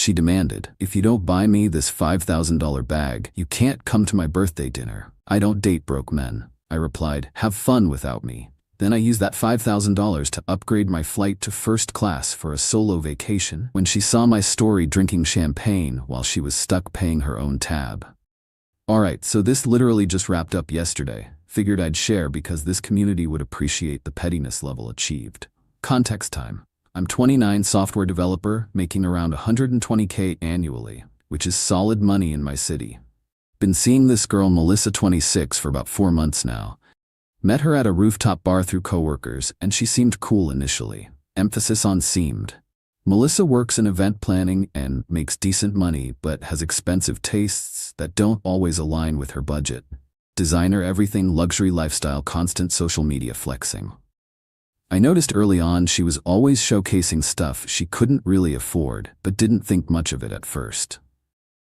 She demanded, "If you don't buy me this $5,000 bag, you can't come to my birthday dinner." "I don't date broke men," I replied. "Have fun without me." Then I used that $5,000 to upgrade my flight to first class for a solo vacation when she saw my story drinking champagne while she was stuck paying her own tab. Alright, so this literally just wrapped up yesterday. Figured I'd share because this community would appreciate the pettiness level achieved. Context time. I'm 29, software developer, making around $120K annually, which is solid money in my city. Been seeing this girl Melissa, 26, for about 4 months now. Met her at a rooftop bar through coworkers, and she seemed cool initially. Emphasis on seemed. Melissa works in event planning and makes decent money, but has expensive tastes that don't always align with her budget. Designer everything, luxury lifestyle, constant social media flexing. I noticed early on she was always showcasing stuff she couldn't really afford, but didn't think much of it at first.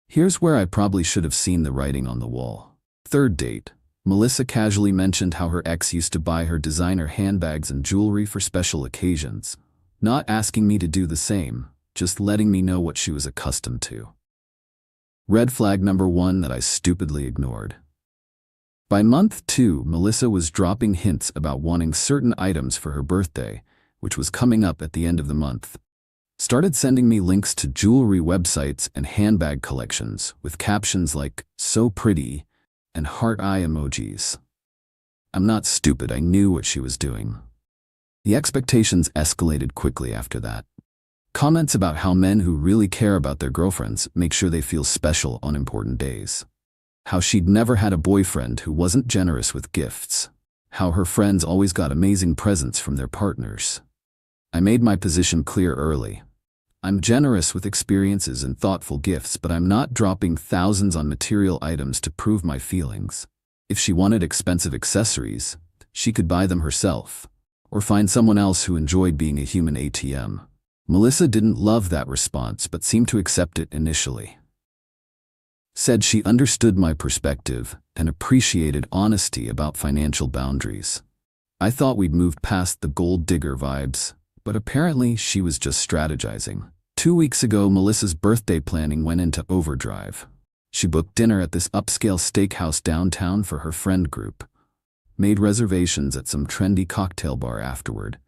Here's where I probably should have seen the writing on the wall. Third date. Melissa casually mentioned how her ex used to buy her designer handbags and jewelry for special occasions, not asking me to do the same, just letting me know what she was accustomed to. Red flag number 1 that I stupidly ignored. By month 2, Melissa was dropping hints about wanting certain items for her birthday, which was coming up at the end of the month. Started sending me links to jewelry websites and handbag collections with captions like, "So pretty," and heart eye emojis. I'm not stupid, I knew what she was doing. The expectations escalated quickly after that. Comments about how men who really care about their girlfriends make sure they feel special on important days. How she'd never had a boyfriend who wasn't generous with gifts. How her friends always got amazing presents from their partners. I made my position clear early. I'm generous with experiences and thoughtful gifts, but I'm not dropping thousands on material items to prove my feelings. If she wanted expensive accessories, she could buy them herself, or find someone else who enjoyed being a human ATM. Melissa didn't love that response, but seemed to accept it initially. Said she understood my perspective and appreciated honesty about financial boundaries. I thought we'd moved past the gold digger vibes, but apparently she was just strategizing. 2 weeks ago, Melissa's birthday planning went into overdrive. She booked dinner at this upscale steakhouse downtown for her friend group. Made reservations at some trendy cocktail bar afterward.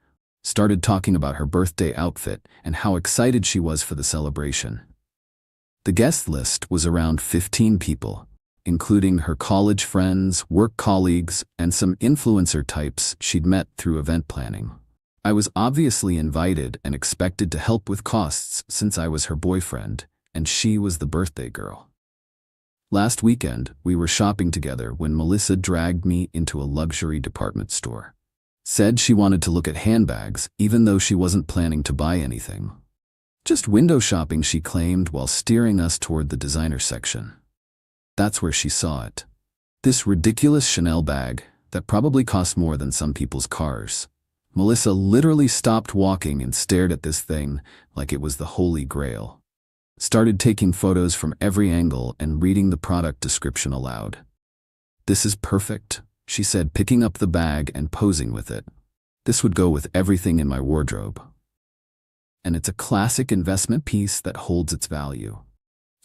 Started talking about her birthday outfit and how excited she was for the celebration. The guest list was around 15 people, including her college friends, work colleagues, and some influencer types she'd met through event planning. I was obviously invited and expected to help with costs since I was her boyfriend, and she was the birthday girl. Last weekend, we were shopping together when Melissa dragged me into a luxury department store. Said she wanted to look at handbags, even though she wasn't planning to buy anything. Just window shopping, she claimed, while steering us toward the designer section. That's where she saw it. This ridiculous Chanel bag that probably cost more than some people's cars. Melissa literally stopped walking and stared at this thing like it was the Holy Grail. Started taking photos from every angle and reading the product description aloud. "This is perfect," she said, picking up the bag and posing with it. "This would go with everything in my wardrobe. And it's a classic investment piece that holds its value."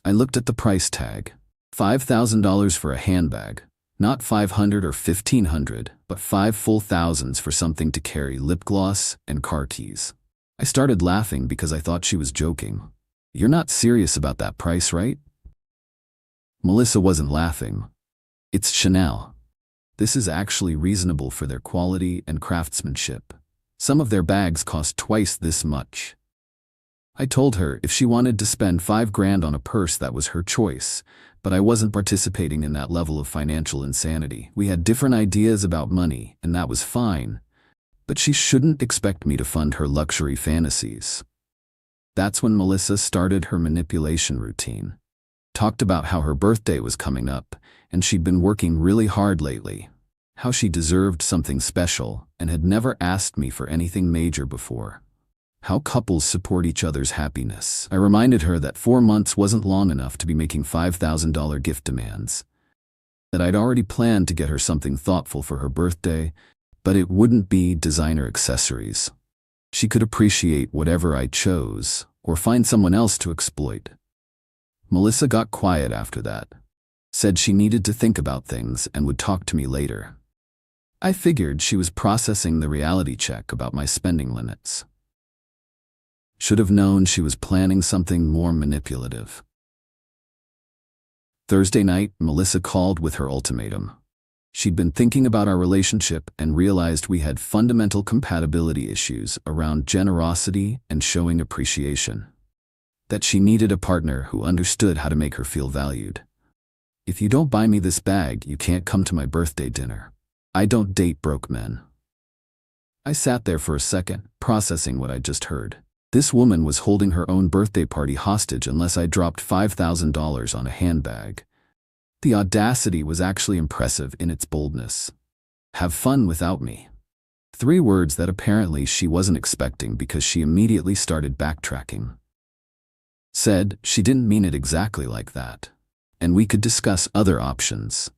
I looked at the price tag. $5,000 for a handbag. Not $500 or $1,500, but 5 full thousands for something to carry lip gloss and car keys. I started laughing because I thought she was joking. "You're not serious about that price, right?" Melissa wasn't laughing. "It's Chanel. This is actually reasonable for their quality and craftsmanship. Some of their bags cost twice this much." I told her if she wanted to spend $5,000 on a purse, that was her choice, but I wasn't participating in that level of financial insanity. We had different ideas about money, and that was fine, but she shouldn't expect me to fund her luxury fantasies. That's when Melissa started her manipulation routine. Talked about how her birthday was coming up, and she'd been working really hard lately. How she deserved something special, and had never asked me for anything major before. How couples support each other's happiness. I reminded her that 4 months wasn't long enough to be making $5,000 gift demands. That I'd already planned to get her something thoughtful for her birthday, but it wouldn't be designer accessories. She could appreciate whatever I chose, or find someone else to exploit. Melissa got quiet after that, said she needed to think about things and would talk to me later. I figured she was processing the reality check about my spending limits. Should have known she was planning something more manipulative. Thursday night, Melissa called with her ultimatum. She'd been thinking about our relationship and realized we had fundamental compatibility issues around generosity and showing appreciation. That she needed a partner who understood how to make her feel valued. If you don't buy me this bag, you can't come to my birthday dinner. I don't date broke men. I sat there for a second, processing what I'd just heard. This woman was holding her own birthday party hostage unless I dropped $5,000 on a handbag. The audacity was actually impressive in its boldness. Have fun without me. 3 words that apparently she wasn't expecting because she immediately started backtracking. Said she didn't mean it exactly like that, and we could discuss other options.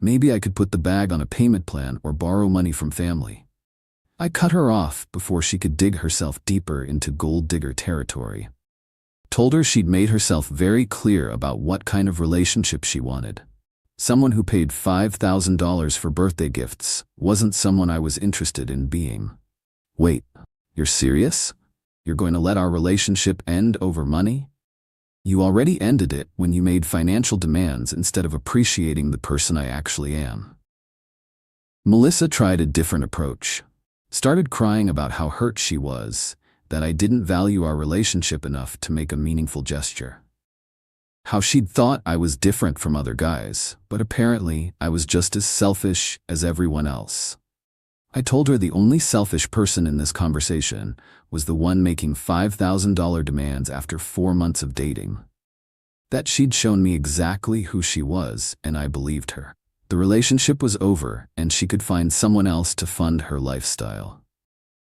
Maybe I could put the bag on a payment plan or borrow money from family. I cut her off before she could dig herself deeper into gold digger territory. Told her she'd made herself very clear about what kind of relationship she wanted. Someone who paid $5,000 for birthday gifts wasn't someone I was interested in being. Wait, you're serious? You're going to let our relationship end over money? You already ended it when you made financial demands instead of appreciating the person I actually am. Melissa tried a different approach. Started crying about how hurt she was, that I didn't value our relationship enough to make a meaningful gesture. How she'd thought I was different from other guys, but apparently I was just as selfish as everyone else. I told her the only selfish person in this conversation was the one making $5,000 demands after 4 months of dating. That she'd shown me exactly who she was, and I believed her. The relationship was over, and she could find someone else to fund her lifestyle.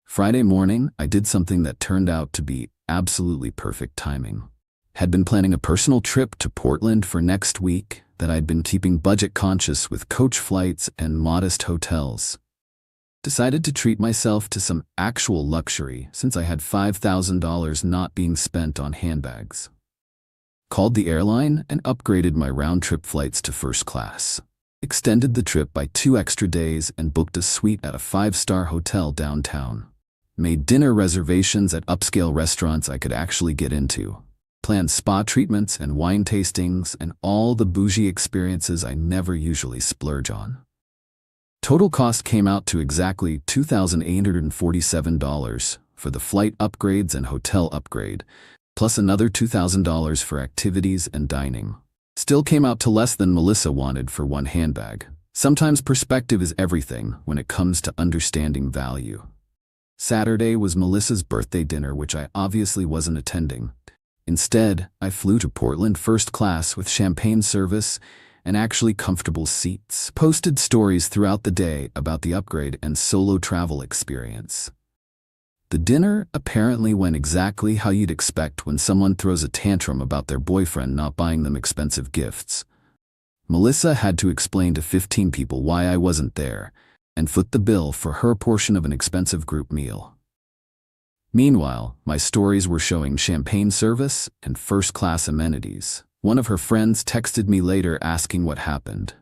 Friday morning, I did something that turned out to be absolutely perfect timing. Had been planning a personal trip to Portland for next week that I'd been keeping budget conscious with coach flights and modest hotels. Decided to treat myself to some actual luxury since I had $5,000 not being spent on handbags. Called the airline and upgraded my round-trip flights to first class. Extended the trip by 2 extra days and booked a suite at a 5-star hotel downtown. Made dinner reservations at upscale restaurants I could actually get into. Planned spa treatments and wine tastings and all the bougie experiences I never usually splurge on. Total cost came out to exactly $2,847 for the flight upgrades and hotel upgrade, plus another $2,000 for activities and dining. Still came out to less than Melissa wanted for one handbag. Sometimes perspective is everything when it comes to understanding value. Saturday was Melissa's birthday dinner, which I obviously wasn't attending. Instead, I flew to Portland first class with champagne service and actually comfortable seats. Posted stories throughout the day about the upgrade and solo travel experience. The dinner apparently went exactly how you'd expect when someone throws a tantrum about their boyfriend not buying them expensive gifts. Melissa had to explain to 15 people why I wasn't there and foot the bill for her portion of an expensive group meal. Meanwhile, my stories were showing champagne service and first-class amenities. One of her friends texted me later asking what happened.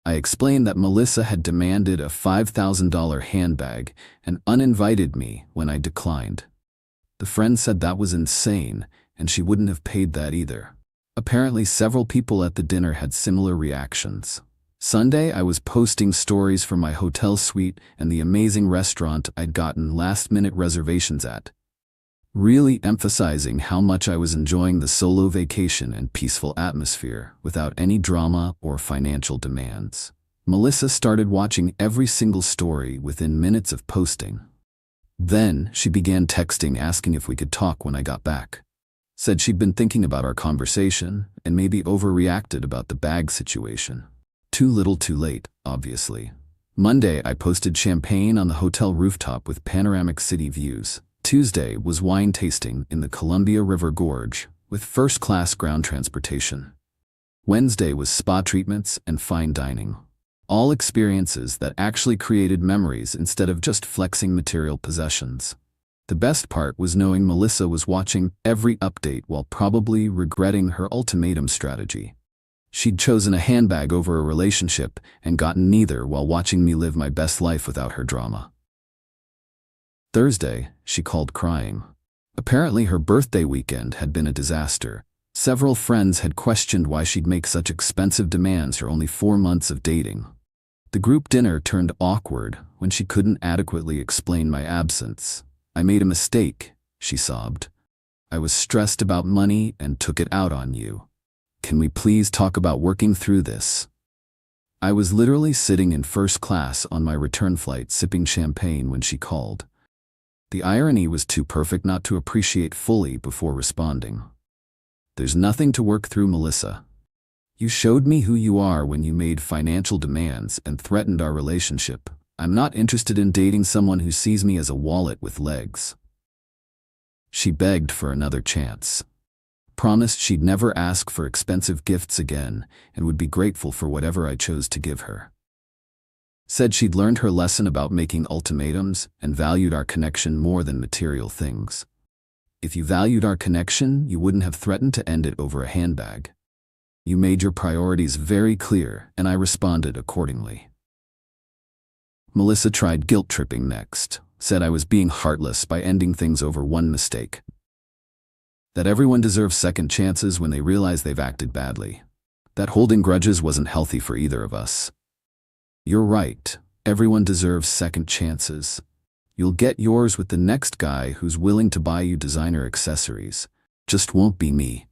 I explained that Melissa had demanded a $5,000 handbag and uninvited me when I declined. The friend said that was insane and she wouldn't have paid that either. Apparently several people at the dinner had similar reactions. Sunday, I was posting stories from my hotel suite and the amazing restaurant I'd gotten last-minute reservations at, really emphasizing how much I was enjoying the solo vacation and peaceful atmosphere without any drama or financial demands. Melissa started watching every single story within minutes of posting. Then she began texting asking if we could talk when I got back. Said she'd been thinking about our conversation and maybe overreacted about the bag situation. Too little too late, obviously. Monday, I posted champagne on the hotel rooftop with panoramic city views. Tuesday was wine tasting in the Columbia River Gorge with first-class ground transportation. Wednesday was spa treatments and fine dining. All experiences that actually created memories instead of just flexing material possessions. The best part was knowing Melissa was watching every update while probably regretting her ultimatum strategy. She'd chosen a handbag over a relationship and gotten neither while watching me live my best life without her drama. Thursday, she called crying. Apparently her birthday weekend had been a disaster. Several friends had questioned why she'd make such expensive demands for only 4 months of dating. The group dinner turned awkward when she couldn't adequately explain my absence. "I made a mistake," she sobbed. "I was stressed about money and took it out on you. Can we please talk about working through this?" I was literally sitting in first class on my return flight sipping champagne when she called. The irony was too perfect not to appreciate fully before responding. "There's nothing to work through, Melissa. You showed me who you are when you made financial demands and threatened our relationship. I'm not interested in dating someone who sees me as a wallet with legs." She begged for another chance. Promised she'd never ask for expensive gifts again and would be grateful for whatever I chose to give her. Said she'd learned her lesson about making ultimatums and valued our connection more than material things. "If you valued our connection, you wouldn't have threatened to end it over a handbag. You made your priorities very clear, and I responded accordingly." Melissa tried guilt-tripping next, said I was being heartless by ending things over one mistake. That everyone deserves second chances when they realize they've acted badly. That holding grudges wasn't healthy for either of us. "You're right, everyone deserves second chances. You'll get yours with the next guy who's willing to buy you designer accessories. Just won't be me."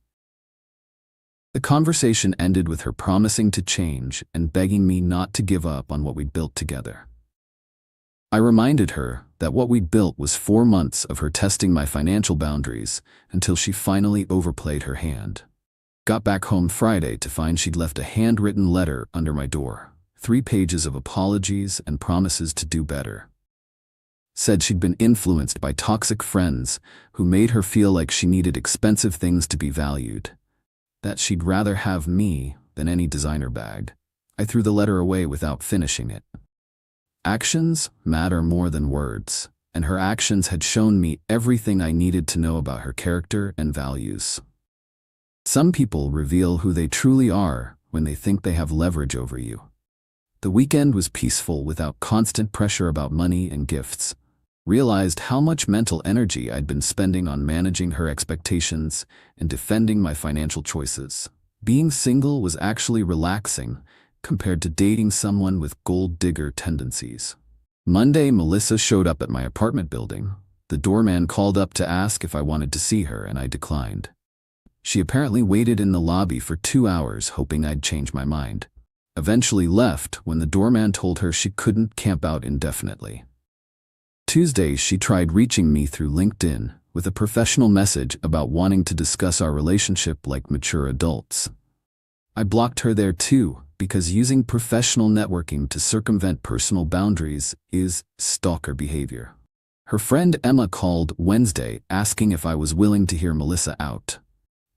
The conversation ended with her promising to change and begging me not to give up on what we'd built together. I reminded her that what we'd built was 4 months of her testing my financial boundaries until she finally overplayed her hand. Got back home Friday to find she'd left a handwritten letter under my door, 3 pages of apologies and promises to do better. Said she'd been influenced by toxic friends who made her feel like she needed expensive things to be valued. That she'd rather have me than any designer bag. I threw the letter away without finishing it. Actions matter more than words, and her actions had shown me everything I needed to know about her character and values. Some people reveal who they truly are when they think they have leverage over you. The weekend was peaceful without constant pressure about money and gifts. Realized how much mental energy I'd been spending on managing her expectations and defending my financial choices. Being single was actually relaxing compared to dating someone with gold digger tendencies. Monday, Melissa showed up at my apartment building. The doorman called up to ask if I wanted to see her, and I declined. She apparently waited in the lobby for 2 hours, hoping I'd change my mind. Eventually left when the doorman told her she couldn't camp out indefinitely. Tuesday, she tried reaching me through LinkedIn with a professional message about wanting to discuss our relationship like mature adults. I blocked her there too, because using professional networking to circumvent personal boundaries is stalker behavior. Her friend Emma called Wednesday asking if I was willing to hear Melissa out.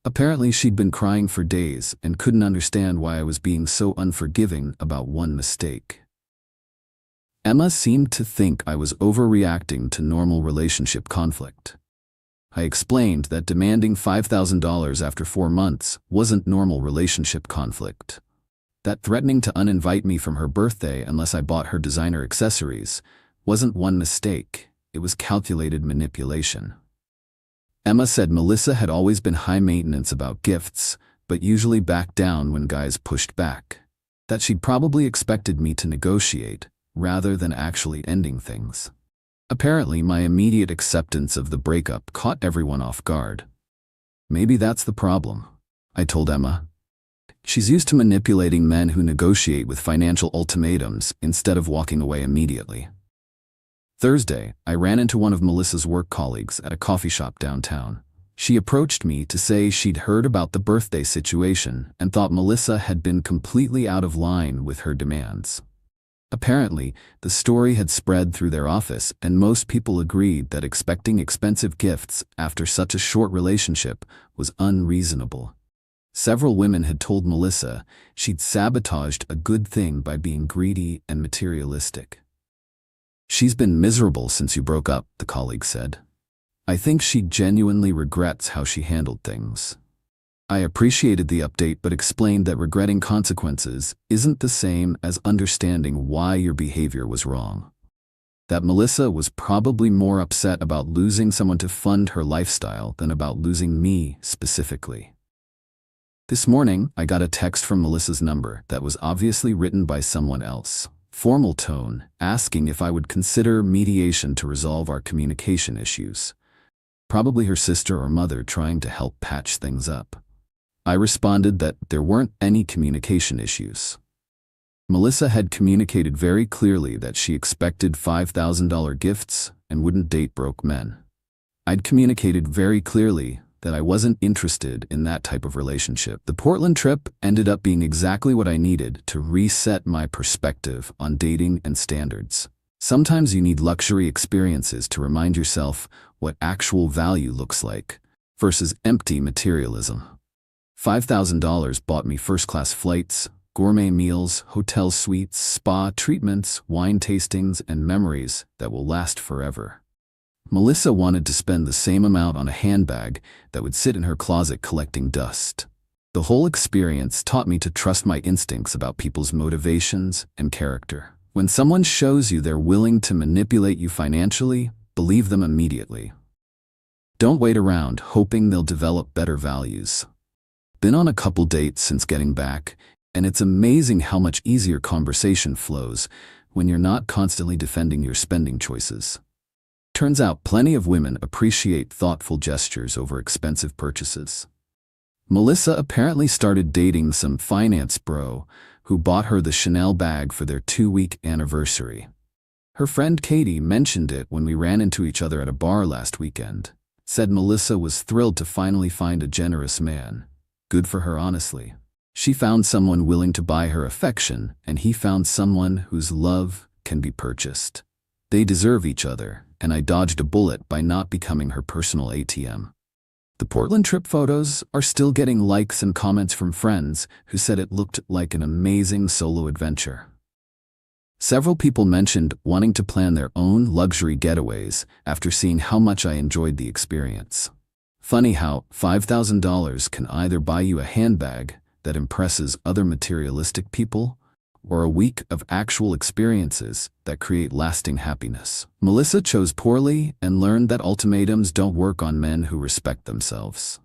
Apparently she'd been crying for days and couldn't understand why I was being so unforgiving about one mistake. Emma seemed to think I was overreacting to normal relationship conflict. I explained that demanding $5,000 after 4 months wasn't normal relationship conflict. That threatening to uninvite me from her birthday unless I bought her designer accessories wasn't one mistake, it was calculated manipulation. Emma said Melissa had always been high maintenance about gifts, but usually backed down when guys pushed back. That she'd probably expected me to negotiate, rather than actually ending things. Apparently, my immediate acceptance of the breakup caught everyone off guard. Maybe that's the problem, I told Emma. She's used to manipulating men who negotiate with financial ultimatums instead of walking away immediately. Thursday, I ran into one of Melissa's work colleagues at a coffee shop downtown. She approached me to say she'd heard about the birthday situation and thought Melissa had been completely out of line with her demands. Apparently, the story had spread through their office and most people agreed that expecting expensive gifts after such a short relationship was unreasonable. Several women had told Melissa she'd sabotaged a good thing by being greedy and materialistic. "She's been miserable since you broke up," the colleague said. I think she genuinely regrets how she handled things. I appreciated the update but explained that regretting consequences isn't the same as understanding why your behavior was wrong. That Melissa was probably more upset about losing someone to fund her lifestyle than about losing me specifically. This morning, I got a text from Melissa's number that was obviously written by someone else. Formal tone, asking if I would consider mediation to resolve our communication issues. Probably her sister or mother trying to help patch things up. I responded that there weren't any communication issues. Melissa had communicated very clearly that she expected $5,000 gifts and wouldn't date broke men. I'd communicated very clearly that I wasn't interested in that type of relationship. The Portland trip ended up being exactly what I needed to reset my perspective on dating and standards. Sometimes you need luxury experiences to remind yourself what actual value looks like versus empty materialism. $5,000 bought me first-class flights, gourmet meals, hotel suites, spa treatments, wine tastings, and memories that will last forever. Melissa wanted to spend the same amount on a handbag that would sit in her closet collecting dust. The whole experience taught me to trust my instincts about people's motivations and character. When someone shows you they're willing to manipulate you financially, believe them immediately. Don't wait around hoping they'll develop better values. Been on a couple dates since getting back, and it's amazing how much easier conversation flows when you're not constantly defending your spending choices. Turns out plenty of women appreciate thoughtful gestures over expensive purchases. Melissa apparently started dating some finance bro who bought her the Chanel bag for their 2-week anniversary. Her friend Katie mentioned it when we ran into each other at a bar last weekend. Said Melissa was thrilled to finally find a generous man. Good for her, honestly. She found someone willing to buy her affection, and he found someone whose love can be purchased. They deserve each other, and I dodged a bullet by not becoming her personal ATM. The Portland trip photos are still getting likes and comments from friends who said it looked like an amazing solo adventure. Several people mentioned wanting to plan their own luxury getaways after seeing how much I enjoyed the experience. Funny how $5,000 can either buy you a handbag that impresses other materialistic people or a week of actual experiences that create lasting happiness. Melissa chose poorly and learned that ultimatums don't work on men who respect themselves.